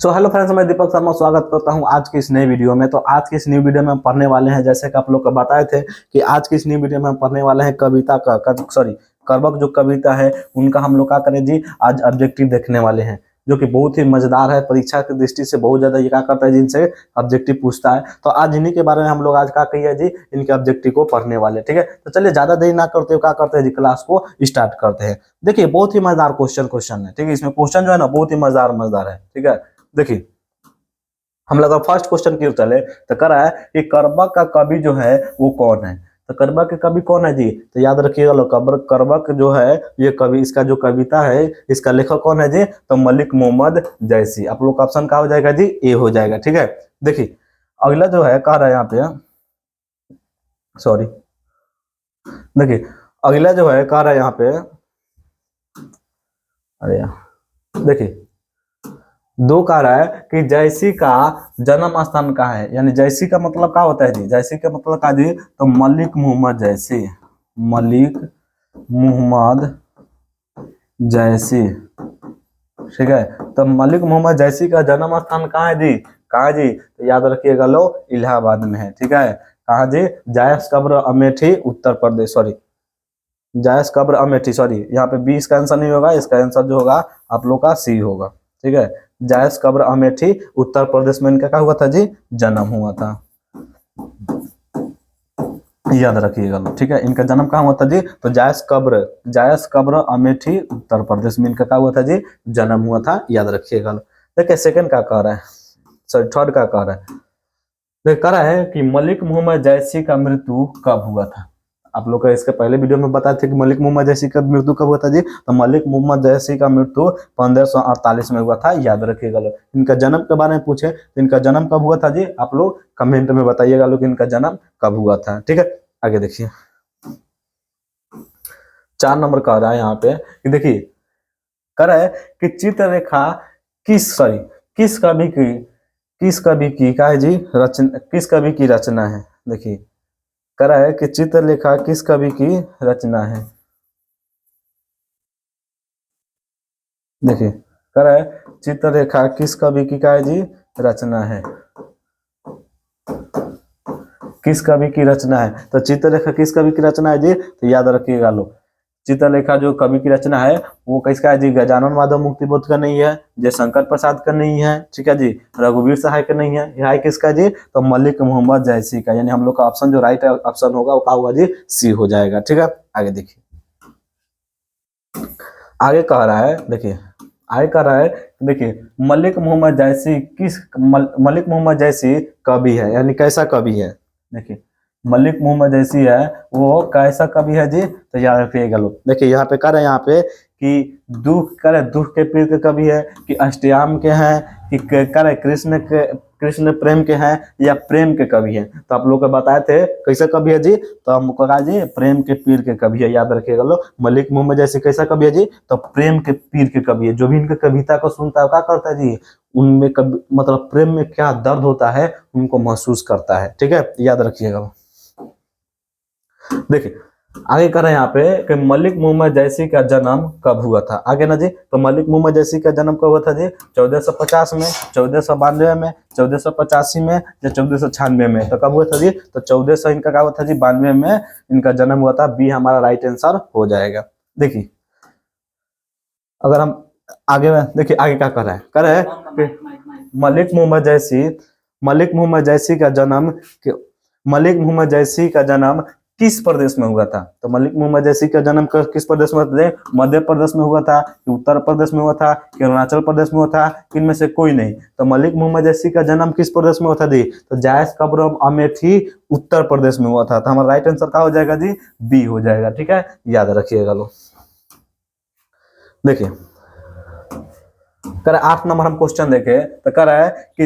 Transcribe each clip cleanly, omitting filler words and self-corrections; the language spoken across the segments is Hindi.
सो हेलो फ्रेंड्स, मैं दीपक शर्मा स्वागत करता हूं आज की इस नई वीडियो में। तो आज की इस नई वीडियो में हम पढ़ने वाले हैं, जैसे कि आप लोग को बताए थे कि आज की इस नई वीडियो में हम पढ़ने वाले हैं कविता का कर्वक जो कविता है उनका हम लोग क्या करें जी, आज ऑब्जेक्टिव देखने वाले हैं, जो कि बहुत ही मजेदार है। परीक्षा की दृष्टि से बहुत ज्यादा ये क्या करता है, जिनसे ऑब्जेक्टिव पूछता है। तो आज इन्हीं के बारे में हम लोग आज क्या कहिए जी, इनके ऑब्जेक्टिव को पढ़ने वाले। ठीक है, तो चलिए ज्यादा देरी ना करते हुए क्या करते हैं जी, क्लास को स्टार्ट करते हैं। देखिए बहुत ही मजेदार क्वेश्चन है। ठीक है, इसमें क्वेश्चन जो है ना बहुत ही मजेदार है। ठीक है, देखिए हम लोग फर्स्ट क्वेश्चन की ओर चले तो कह रहा है कि कर्बक का कवि जो है वो कौन है। तो कर्बक के कवि कौन है जी, तो याद रखिएगा लोग, कर्बक जो है ये कवि, इसका जो कविता है इसका लेखक कौन है जी, तो मलिक मोहम्मद जैसी। आप लोग का ऑप्शन क्या हो जाएगा जी, ए हो जाएगा। ठीक है, देखिए अगला जो है कह रहा है यहाँ पे, सॉरी, देखिए अगला जो है कह रहा है यहाँ पे, अरे देखिए दो कह रहा है कि जैसी का जन्म स्थान कहाँ है। यानी जैसी का मतलब क्या होता है जी, जैसी का मतलब क्या जी, तो मलिक मोहम्मद जैसी, मलिक मोहम्मद जैसी। ठीक है, तो मलिक मोहम्मद जैसी का जन्म स्थान कहाँ है जी, कहाँ जी, तो याद रखिएगा लो, इलाहाबाद में है। ठीक है, कहाँ जी, जायस कब्र अमेठी उत्तर प्रदेश, सॉरी जायस कब्र अमेठी, सॉरी यहाँ पे बी इसका आंसर नहीं होगा, इसका आंसर जो होगा आप लोग का सी होगा। ठीक है, जायस कब्र अमेठी उत्तर प्रदेश में इनका क्या हुआ था जी, जन्म हुआ था। याद रखिएगा लो। ठीक है, इनका जन्म कहाँ हुआ था जी, तो जायस कब्र अमेठी उत्तर प्रदेश में इनका क्या हुआ था जी, जन्म हुआ था। याद रखिएगा लो। देखिए सेकंड का कह रहा है, सॉरी थर्ड का कह रहा है, देखिए कह रहा है कि मलिक मोहम्मद जैसी का मृत्यु कब हुआ था। आप लोग का इसके पहले वीडियो में बताए थे कि मलिक मोहम्मद जैसी का मृत्यु कब हुआ था जी, तो मलिक मोहम्मद जैसी का मृत्यु 1548 में हुआ था। याद रखिएगा लोग। इनका जन्म के बारे में पूछे तो इनका जन्म कब हुआ था जी, आप लोग कमेंट में बताइएगा लोग इनका जन्म कब हुआ था। ठीक है, आगे देखिए 4 नंबर कह रहा है यहाँ पे कि देखिए कह रहा है कि चित्ररेखा किस कवि की क्या है जी, रचना, किस कवि की रचना है। देखिए कह रहा है कि चित्रलेखा किस कवि की रचना है। देखिए कह रहा है चित्ररेखा किस कवि की क्या है जी, रचना है, किस कवि की रचना है। तो चित्रलेखा किस कवि की रचना है जी, तो याद रखिएगा लो, चित्रलेखा जो कवि की रचना है वो किसका है जी, गजानन माधव मुक्तिबोध का नहीं है, जयशंकर प्रसाद का नहीं है, ठीक है जी, रघुवीर सहाय का नहीं है, यह है किसका जी, तो मलिक मोहम्मद जैसी का। यानी हम लोग का ऑप्शन जो राइट ऑप्शन होगा वो क्या होगा जी, सी हो जाएगा। ठीक है, आगे देखिए आगे कह रहा है, देखिए आगे कह रहा है, देखिए मलिक मोहम्मद जैसी मलिक मोहम्मद जैसी कवि है, यानी कैसा कवि है। देखिए मलिक मोहम्मद जैसी है वो कैसा कवि है जी, तो याद रखिएगा लोग। देखिए यहाँ पे कह रहे हैं यहाँ पे कि दुख के पीर के कवि है, कि अष्टयाम के हैं, कि कह रहे कृष्ण प्रेम के हैं, या प्रेम के कवि हैं। तो आप लोग को बताए थे कैसा कवि है जी, तो हमको कहा जी प्रेम के पीर के कवि है। याद रखिएगा लोग, मलिक मोहम्मद जैसे कैसा कवि है जी, तो प्रेम के पीर के कवि है। जो भी इनके कविता को सुनता है क्या करता है जी, उनमें मतलब प्रेम में क्या दर्द होता है उनको महसूस करता है। ठीक है, याद रखिएगा। देखिए आगे कर रहे हैं यहाँ पे कि मलिक मोहम्मद जैसी का जन्म कब हुआ था। आगे ना जी, तो मलिक मोहम्मद जैसी का जन्म कब हुआ था जी, 1450 में, 1492 में, 1485 में, या 1496 में। तो कब हुआ था जी, तो 1400 इनका क्या हुआ था जी, 92 में इनका जन्म हुआ था। बी हमारा राइट आंसर हो जाएगा। देखिए अगर हम आगे देखिए आगे क्या कर रहा है मलिक मोहम्मद जैसी का जन्म मलिक मोहम्मद जैसी का जन्म किस प्रदेश में हुआ था। तो मलिक मोहम्मद जैसी का जन्म किस प्रदेश में हुआ था, मध्य प्रदेश में हुआ था, कि उत्तर प्रदेश में हुआ था, कि अरुणाचल प्रदेश में हुआ था, इनमें से कोई नहीं। तो मलिक मोहम्मद जैसी का जन्म किस प्रदेश में हुआ था जी, तो जायस कब्र अमेठी उत्तर प्रदेश में हुआ था। तो हमारा राइट आंसर क्या हो जाएगा जी, बी हो जाएगा। ठीक है, याद रखिएगा लो। देखिए कर 8 नंबर हम क्वेश्चन देखे तो कह रहा है कि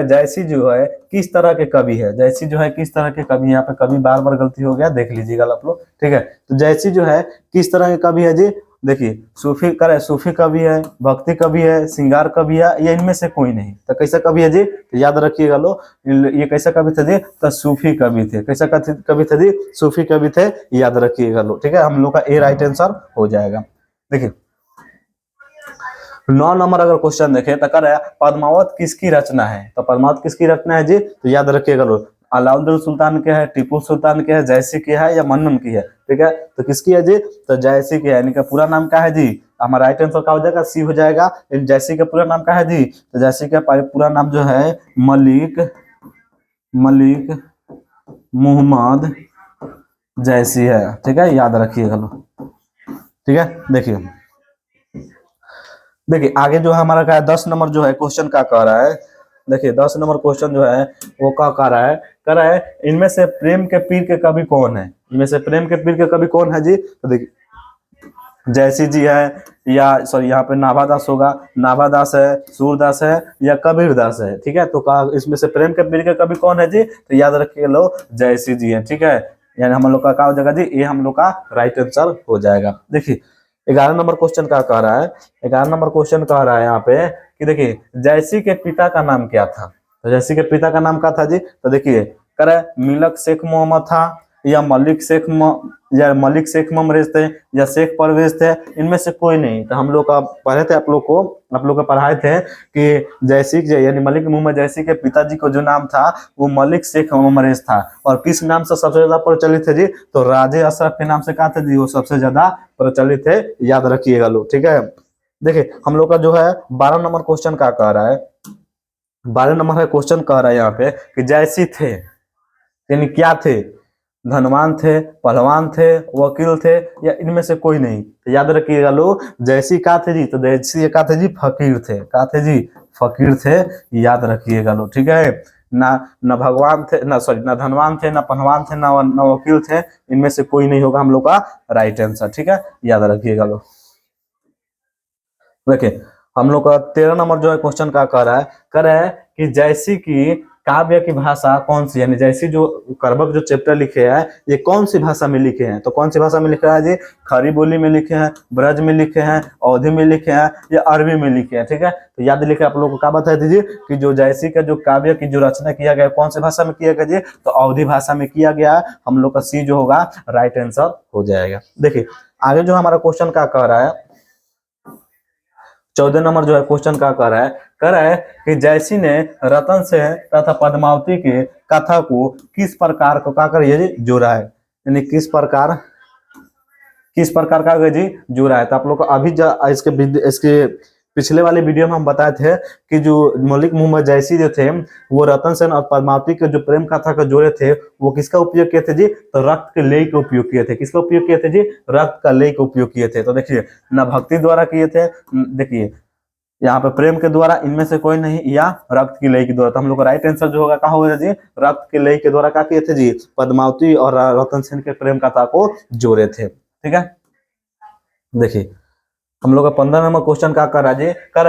जैसी जो है किस तरह के कवि है। जैसी जो है किस तरह के कवि, यहाँ पे कवि बार गलती हो गया, देख लीजिएगा आप लोग। ठीक है, तो जैसी जो है किस तरह के कवि है जी, देखिए सूफी कवि है, भक्ति कवि है, श्रृंगार कवि है, या इनमें से कोई नहीं। तो कैसा कवि है जी, तो याद रखिएगा लो, ये कैसा कवि थे जी, तो सूफी कवि थे। कैसा कवि थे जी, सूफी कवि थे। याद रखिएगा लो। ठीक है, हम लोग का ए राइट आंसर हो जाएगा। देखिए 9 नंबर अगर क्वेश्चन देखे तो कर पद्मावत किसकी रचना है, तो पद्मावत किसकी रचना है जी, तो याद रखिएगा लोग, अलाउद्दीन सुल्तान के है, टीपू सुल्तान के है, जयसी की है या मन्नन की है, ठीक है, तो किसकी है जी, तो जयसी की है, यानी कि पूरा नाम क्या है जी, हमारा राइट आंसर क्या हो जाएगा, सी हो जाएगा। जयसी का पूरा नाम क्या है जी, तो जयसी का पूरा नाम जो है मलिक मोहम्मद जयसी है, ठीक है, याद रखिएगा लोग, ठीक है। देखिए आगे जो है हमारा क्या है, 10 नंबर जो है क्वेश्चन क्या कह रहा है, देखिए 10 नंबर क्वेश्चन जो है वो क्या कह रहा है इनमें से प्रेम के पीर के कवि कौन है, इनमें से प्रेम के पीर के कवि कौन है जी, तो देखिए जयसी जी है, या सॉरी यहाँ पे नाभादास होगा, नाभादास है, सूरदास है या कबीरदास है, ठीक है, तो कहा इसमें से प्रेम के पीर के कवि कौन है जी, तो याद रखिए लो जयसी जी है, ठीक है, यानी हम लोग का क्या हो जाएगा जी, ये हम लोग का राइट आंसर हो जाएगा। देखिए 11 नंबर क्वेश्चन क्या कह रहा है, 11 नंबर क्वेश्चन कह रहा है यहाँ पे कि देखिए जयसी के पिता का नाम क्या था, तो जयसी के पिता का नाम क्या था जी, तो देखिए कह रहा है मिलक शेख मोहम्मद था, या मलिक शेख ममरेज थे, या शेख परवेज थे, इनमें से कोई नहीं। तो हम लोग का पढ़े थे, आप लोग को पढ़ाए थे कि जयसी यानी मलिक मोहम्मद जयसी के पिताजी को जो नाम था वो मलिक शेख ममरेज था, और किस नाम से सबसे ज्यादा प्रचलित है जी, तो राजे अशरफ के नाम से कहा था जी, वो सबसे ज्यादा प्रचलित है, याद रखिएगा लोग, ठीक है। देखिए हम लोग का जो है 12 नंबर क्वेश्चन क्या कह रहा है, 12 नंबर है क्वेश्चन कह रहा है यहाँ पे कि जयसी थे यानी क्या थे, धनवान थे, पहलवान थे, वकील थे, या इनमें से कोई नहीं, तो याद रखिएगा लोग जयसी का थे जी, तो जयसी का थे जी फकीर थे, का थे जी फकीर थे, याद रखिएगा लोग, ठीक है। ना भगवान थे, ना सॉरी ना धनवान थे, ना पहलवान थे, ना वकील थे, इनमें से कोई नहीं होगा हम लोग का राइट आंसर, ठीक है, याद रखिएगा लोग। देखिए हम लोग का 13 नंबर जो है क्वेश्चन क्या कह रहा है कि जयसी की काव्य की भाषा कौन सी, यानी जैसी जो करबक जो चैप्टर लिखे हैं ये कौन सी भाषा में लिखे हैं, तो कौन सी भाषा में लिखा है जी, खड़ी बोली में लिखे हैं, ब्रज में लिखे हैं, अवधी में लिखे हैं, या अरबी में लिखे हैं, ठीक है, तो याद लिखे आप लोग को क्या बता दीजिए कि जो जयसी का जो काव्य की जो रचना किया गया कौन सी भाषा में किया गया जी, तो अवधी भाषा में किया गया, हम लोग का सी जो होगा राइट आंसर हो जाएगा। देखिए आगे जो हमारा क्वेश्चन क्या कह रहा है, 14 नंबर जो है क्वेश्चन क्या कह रहा है कि जयसी ने रतन से तथा पद्मावती के कथा को किस प्रकार को क्या कर जोड़ा है, यानी किस प्रकार का जी जोड़ा है, तो आप लोग को अभी इसके पिछले वाले वीडियो में हम बताए थे कि जो मलिक मोहम्मद जयसी जो थे वो रतन सेन और पद्मावती के जो प्रेम कथा का जोड़े थे वो किसका उपयोग किए थे जी, तो रक्त के लेय का उपयोग किए थे, किसका उपयोग किए थे जी, रक्त का लेय का उपयोग किए थे। तो देखिए ना भक्ति द्वारा किए थे, देखिए यहाँ पे प्रेम के द्वारा इनमें से कोई नहीं, या रक्त की लय के द्वारा, तो हम लोग का राइट आंसर जो होगा क्या होगा जी, रक्त के लय के द्वारा क्या किए थे जी, पद्मावती और रतन सेन के प्रेम कथा को जोड़े थे, ठीक है। देखिए हम लोग का 15 नंबर क्वेश्चन क्या कर रहा है जी, कर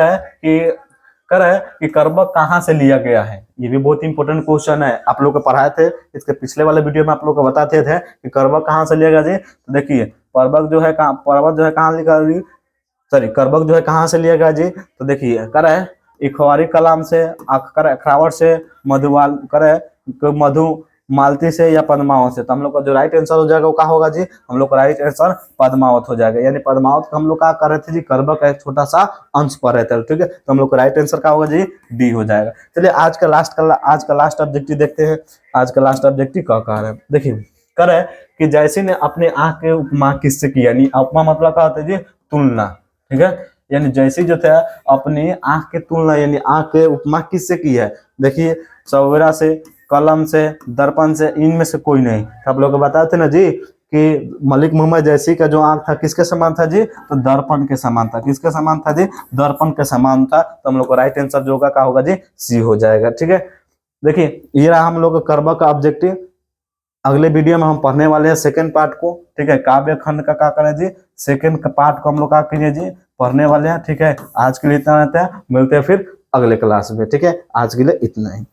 रहा है कि करबक कहाँ से लिया गया है, ये भी बहुत इंपॉर्टेंट क्वेश्चन है, आप लोग को पढ़ाए थे इसके पिछले वाले वीडियो में, आप लोग को बताते थे कि करबक कहाँ से लिया गया जी, तो देखिए पर्वत जो है कहाँ लिखा, सॉरी करबक जो है कहाँ से लिया गया जी, तो देखिए कर है इखवारी कलाम से, अखरावट से, मधु मालती से, या पद्मावत से, तो हम लोग का जो राइट आंसर हो जाएगा वो क्या होगा जी, हम लोग का राइट आंसर पद्मावत हो जाएगा, यानी पद्मावत का हम लोग क्या कर रहे थे जी, करबक का एक छोटा सा अंश पढ़ रहे थे, ठीक है, तो हम लोग का राइट आंसर क्या होगा जी, डी हो जाएगा। चलिए आज का लास्ट ऑब्जेक्टिव देखते हैं, आज का लास्ट ऑब्जेक्टिव क्या कह रहे हैं, देखिए कर है कि जयसी ने अपने आंख के उपमा किससे की, यानी उपमा मतलब क्या होता है जी, तुलना, ठीक है, यानी जैसी जो था अपनी आंख के तुलना यानी आंख के उपमा किससे की है, देखिए सवेरा से, कलम से, दर्पण से, इनमें से कोई नहीं, आप लोग को बताए थे ना जी कि मलिक मोहम्मद जैसी का जो आंख था किसके समान था जी, तो दर्पण के समान था, किसके समान था जी, दर्पण के समान था, तो हम लोग को राइट आंसर जो होगा क्या होगा जी, सी हो जाएगा, ठीक है। देखिए ये रहा हम लोग का करबक का ऑब्जेक्टिव, अगले वीडियो में हम पढ़ने वाले हैं सेकंड पार्ट को, ठीक है, काव्य खंड का क्या करें जी, सेकंड पार्ट को हम लोग क्या करिए जी, पढ़ने वाले हैं, ठीक है। आज के लिए इतना रहता है, मिलते हैं फिर अगले क्लास में, ठीक है, आज के लिए इतना ही।